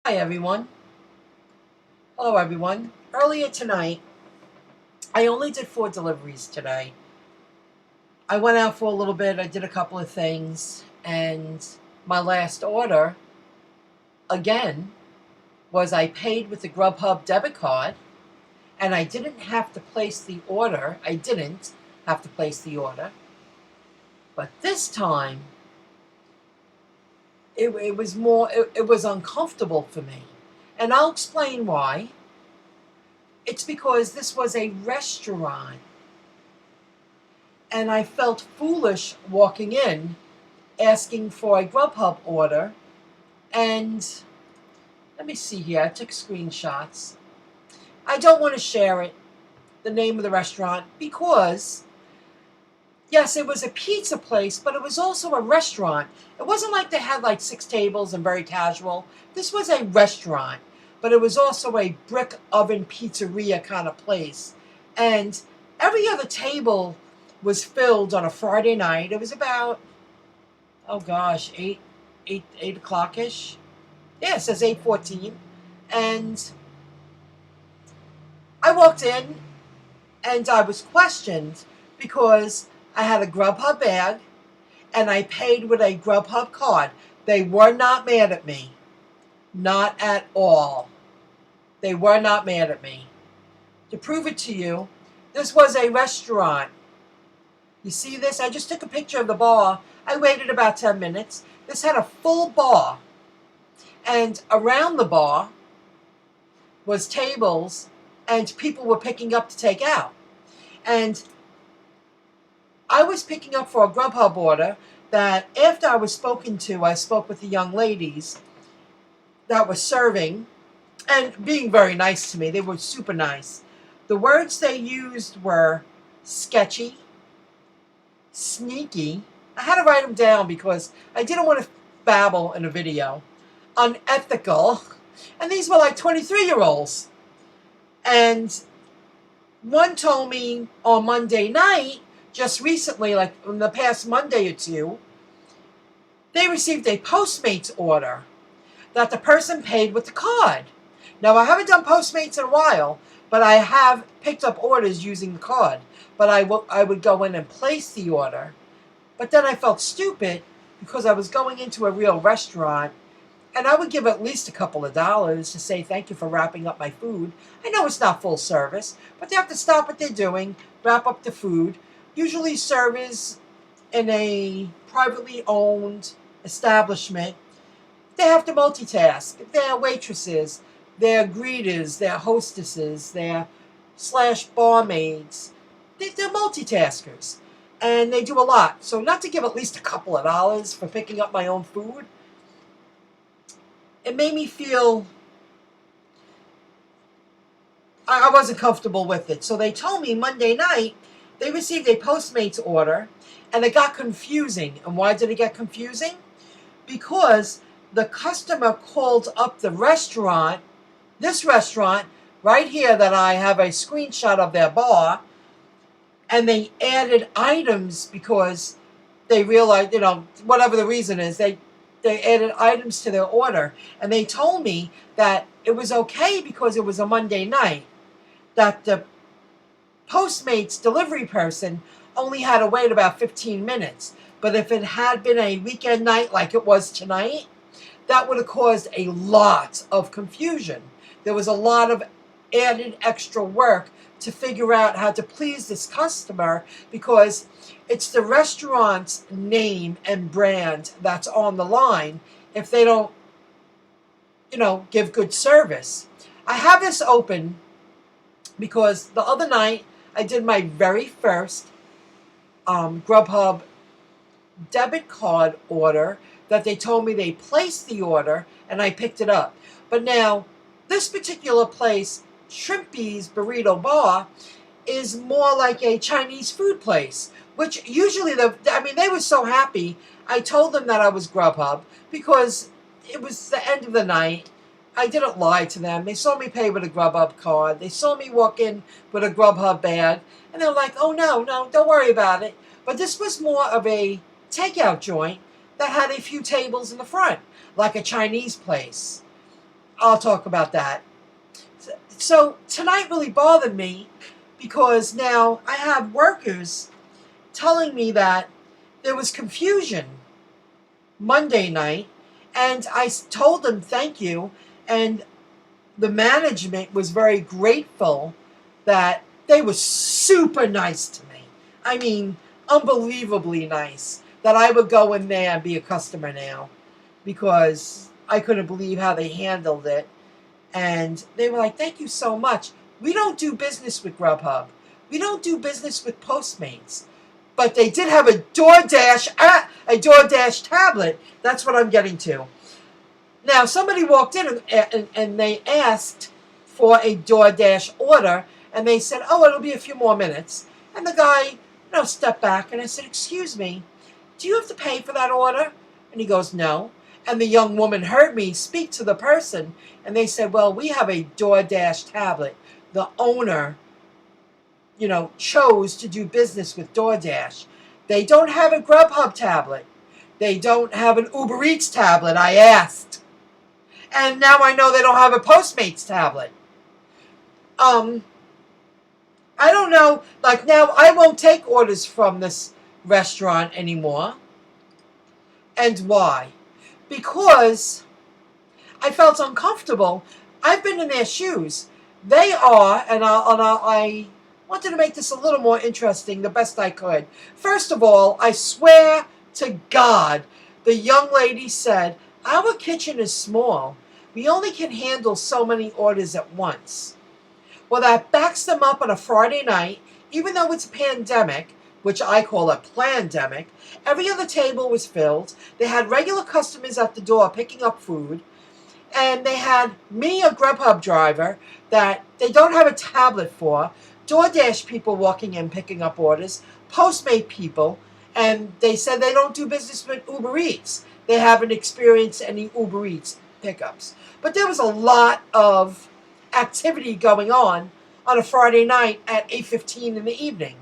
Hi everyone. Hello everyone. Earlier tonight, I only did 4 deliveries today. I went out for a little bit, I did a couple of things, and my last order, again, was I paid with the GrubHub debit card, and I didn't have to place the order. I didn't have to place the order. But this time, it was uncomfortable for me. And I'll explain why. It's because this was a restaurant. And I felt foolish walking in, asking for a GrubHub order. And let me see here, I took screenshots. I don't want to share it, the name of the restaurant, because, yes, it was a pizza place, but it was also a restaurant. It wasn't like they had like 6 tables and very casual. This was a restaurant, but it was also a brick oven pizzeria kind of place. And every other table was filled on a Friday night. It was about, oh gosh, 8 o'clock-ish. Yeah, it says 8:14. And I walked in and I was questioned because I had a GrubHub bag and I paid with a GrubHub card. They were not mad at me. Not at all. They were not mad at me. To prove it to you, this was a restaurant. You see this? I just took a picture of the bar. I waited about 10 minutes. This had a full bar. And around the bar was tables and people were picking up to take out. And I was picking up for a GrubHub order that after I was spoken to, I spoke with the young ladies that were serving and being very nice to me. They were super nice. The words they used were sketchy, sneaky. I had to write them down because I didn't want to babble in a video. Unethical. And these were like 23-year-olds. And one told me on Monday night, just recently, like in the past Monday or two, they received a Postmates order that the person paid with the card. Now, I haven't done Postmates in a while, but I have picked up orders using the card. But I would go in and place the order. But then I felt stupid because I was going into a real restaurant, and I would give at least a couple of dollars to say thank you for wrapping up my food. I know it's not full service, but they have to stop what they're doing, wrap up the food. Usually servers in a privately owned establishment, they have to multitask. They're waitresses, they're greeters, they're hostesses, they're / barmaids. They're multitaskers. And they do a lot. So not to give at least a couple of dollars for picking up my own food, it made me feel I wasn't comfortable with it. So they told me Monday night they received a Postmates order and it got confusing. And why did it get confusing? Because the customer called up the restaurant, this restaurant right here that I have a screenshot of their bar, and they added items because they realized, whatever the reason is, they added items to their order. And they told me that it was okay because it was a Monday night, that the Postmates delivery person only had to wait about 15 minutes. But if it had been a weekend night like it was tonight, that would have caused a lot of confusion. There was a lot of added extra work to figure out how to please this customer because it's the restaurant's name and brand that's on the line if they don't, give good service. I have this open because the other night I did my very first GrubHub debit card order that they told me they placed the order and I picked it up. But now, this particular place, Shrimpy's Burrito Bar, is more like a Chinese food place, which usually, they were so happy. I told them that I was GrubHub because it was the end of the night. I didn't lie to them. They saw me pay with a GrubHub card. They saw me walk in with a GrubHub bag, and they were like, oh, no, don't worry about it. But this was more of a takeout joint that had a few tables in the front, like a Chinese place. I'll talk about that. So tonight really bothered me because now I have workers telling me that there was confusion Monday night, and I told them thank you, and the management was very grateful that they were super nice to me. I mean, unbelievably nice that I would go in there and be a customer now because I couldn't believe how they handled it. And they were like, thank you so much. We don't do business with Grubhub. We don't do business with Postmates. But they did have a DoorDash tablet. That's what I'm getting to. Now, somebody walked in and they asked for a DoorDash order, and they said, oh, it'll be a few more minutes. And the guy, stepped back, and I said, excuse me, do you have to pay for that order? And he goes, no. And the young woman heard me speak to the person, and they said, well, we have a DoorDash tablet. The owner, chose to do business with DoorDash. They don't have a GrubHub tablet. They don't have an Uber Eats tablet, I asked. And now I know they don't have a Postmates tablet. I don't know, now I won't take orders from this restaurant anymore. And why? Because I felt uncomfortable. I've been in their shoes. They are, and I wanted to make this a little more interesting the best I could. First of all, I swear to God, the young lady said, our kitchen is small. We only can handle so many orders at once. Well, that backs them up on a Friday night, even though it's a pandemic, which I call a plandemic. Every other table was filled. They had regular customers at the door picking up food. And they had me, a Grubhub driver, that they don't have a tablet for, DoorDash people walking in picking up orders, Postmate people, and they said they don't do business with Uber Eats. They haven't experienced any Uber Eats pickups. But there was a lot of activity going on a Friday night at 8:15 in the evening.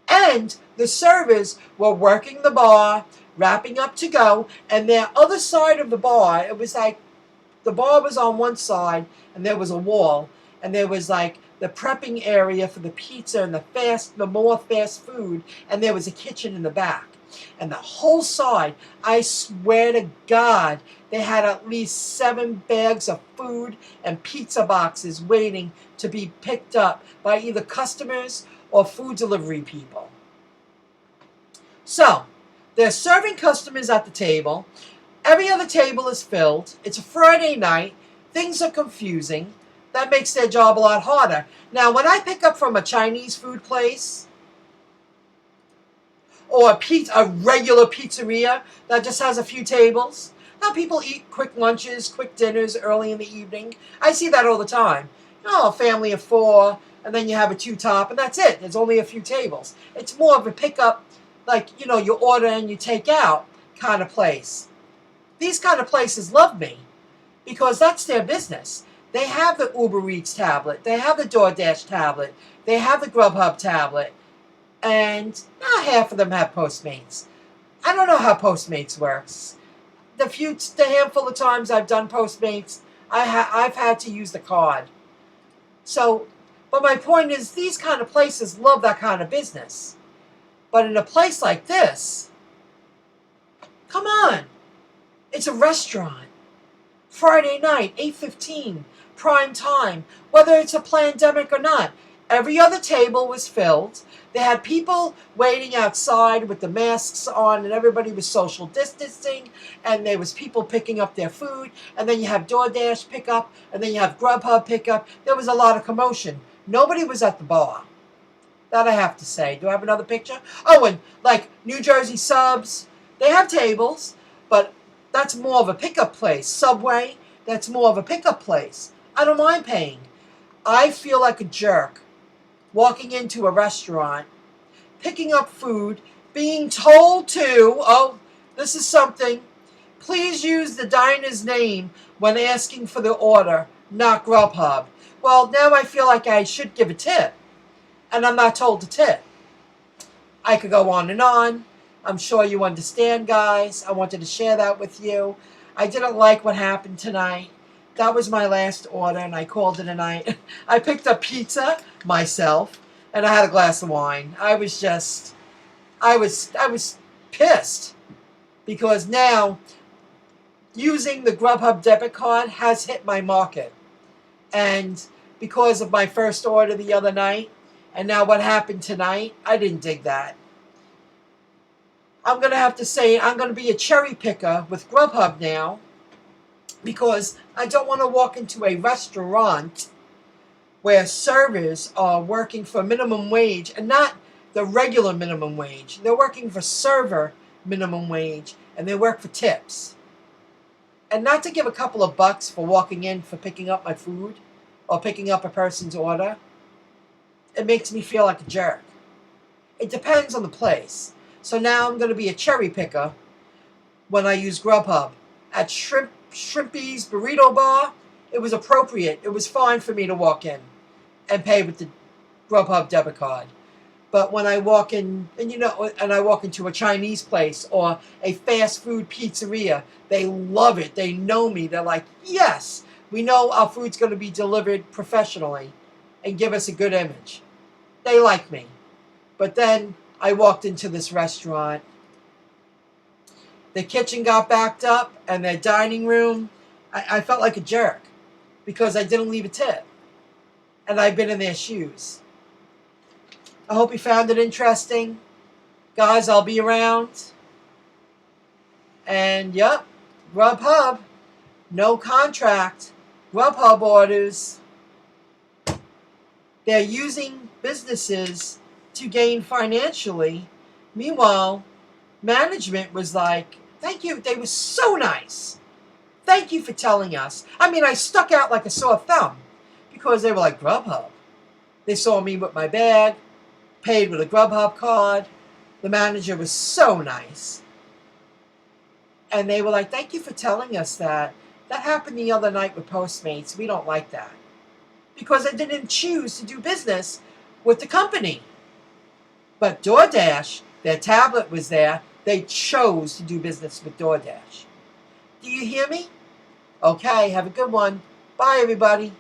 And the servers were working the bar, wrapping up to go, and their other side of the bar, it was like the bar was on one side and there was a wall, and there was like the prepping area for the pizza and the more fast food, and there was a kitchen in the back. And the whole side, I swear to God, they had at least 7 bags of food and pizza boxes waiting to be picked up by either customers or food delivery people. So, they're serving customers at the table. Every other table is filled. It's a Friday night. Things are confusing. That makes their job a lot harder. Now, when I pick up from a Chinese food place or a regular pizzeria that just has a few tables, now people eat quick lunches, quick dinners early in the evening. I see that all the time. A family of 4, and then you have a 2-top, and that's it. There's only a few tables. It's more of a pickup, you order and you take out kind of place. These kind of places love me because that's their business. They have the Uber Eats tablet. They have the DoorDash tablet. They have the Grubhub tablet. And now half of them have Postmates. I don't know how Postmates works. The handful of times I've done Postmates, I've had to use the card. So, but my point is, these kind of places love that kind of business. But in a place like this, come on. It's a restaurant. Friday night, 8:15, prime time, whether it's a pandemic or not. Every other table was filled. They had people waiting outside with the masks on, and everybody was social distancing, and there was people picking up their food, and then you have DoorDash pickup, and then you have Grubhub pickup. There was a lot of commotion. Nobody was at the bar. That I have to say. Do I have another picture? Oh, and New Jersey Subs, they have tables, but that's more of a pickup place. Subway, that's more of a pickup place. I don't mind paying. I feel like a jerk walking into a restaurant, picking up food, being told to, this is something, please use the diner's name when asking for the order, not Grubhub. Well, now I feel like I should give a tip, and I'm not told to tip. I could go on and on. I'm sure you understand, guys. I wanted to share that with you. I didn't like what happened tonight. That was my last order, and I called it a night. I picked up pizza myself, and I had a glass of wine. I was pissed because now using the Grubhub debit card has hit my market. And because of my first order the other night, and now what happened tonight, I didn't dig that. I'm going to have to say I'm going to be a cherry picker with Grubhub now because I don't want to walk into a restaurant where servers are working for minimum wage and not the regular minimum wage. They're working for server minimum wage and they work for tips. And not to give a couple of bucks for walking in for picking up my food or picking up a person's order, it makes me feel like a jerk. It depends on the place. So now I'm going to be a cherry picker when I use Grubhub. At Shrimpy's Burrito Bar, it was appropriate. It was fine for me to walk in and pay with the Grubhub debit card. But when I walk in, and I walk into a Chinese place or a fast food pizzeria, they love it. They know me. They're like, yes, we know our food's going to be delivered professionally and give us a good image. They like me. But then I walked into this restaurant. The kitchen got backed up and their dining room, I felt like a jerk because I didn't leave a tip. And I've been in their shoes. I hope you found it interesting. Guys, I'll be around. And yep, Grubhub, no contract. Grubhub orders. They're using businesses to gain financially. Meanwhile, management was like, thank you. They were so nice. Thank you for telling us. I mean, I stuck out like a sore thumb because they were like, Grubhub. They saw me with my bag, paid with a Grubhub card. The manager was so nice. And they were like, thank you for telling us that. That happened the other night with Postmates. We don't like that. Because I didn't choose to do business with the company. But DoorDash, their tablet was there. They chose to do business with DoorDash. Do you hear me? Okay, have a good one. Bye, everybody.